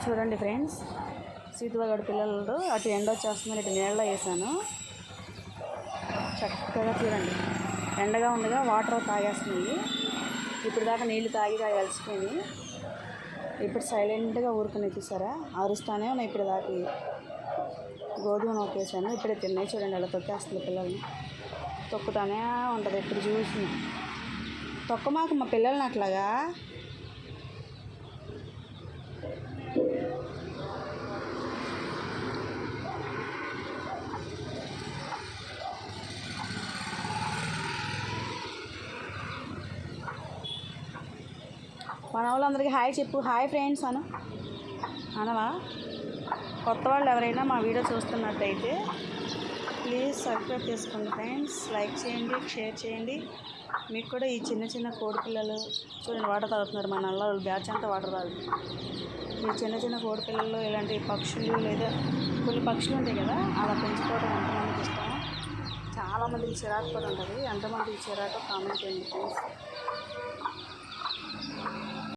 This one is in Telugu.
చూడండి ఫ్రెండ్స్, సీతువగడ పిల్లలు అటు ఎండ వచ్చేస్తున్నారు, ఇటు నీళ్ళలో వేసాను. చక్కగా చూడండి, ఎండగా ఉండగా వాటర్ తాగేస్తుంది. ఇప్పుడు దాకా నీళ్ళు తాగి అలసిపోయి ఇప్పుడు సైలెంట్గా ఊరుకుని చూసారా, అరుస్తానే ఉన్నాయి. ఇప్పుడు దాకా గోధుమ నొక్కేసాను, ఇప్పుడే తిన్నాయి. చూడండి అలా తొక్కేస్తుంది పిల్లల్ని, తొక్కుతానే ఉంటుంది. ఇప్పుడు చూసి తొక్కమాకు మా పిల్లల్ని అట్లాగా. మన వాళ్ళందరికీ హాయ్ చెప్పు. హాయ్ ఫ్రెండ్స్ అనవా. కొత్త వాళ్ళు ఎవరైనా మా వీడియో చూస్తున్నట్టయితే ప్లీజ్ సబ్స్క్రైబ్ చేసుకోండి ఫ్రెండ్స్. లైక్ చేయండి, షేర్ చేయండి. మీకు కూడా ఈ చిన్న చిన్న కోడి పిల్లలు చూడండి వాటర్ తాగుతున్నారు. మా నల్ల బ్యాచ్ అంతా వాటర్ తాగుతుంది. ఈ చిన్న చిన్న కోడి పిల్లలు ఇలాంటి పక్షులు లేదా కొన్ని పక్షులు ఉంటాయి కదా, అలా పెంచుకోవడం ఎంతమందికి ఇష్టం. చాలామందికి చిరాకు కూడా ఉంటుంది. ఎంతమందికి చిరాకు కామెంట్ చేయండి ఫ్రెండ్స్.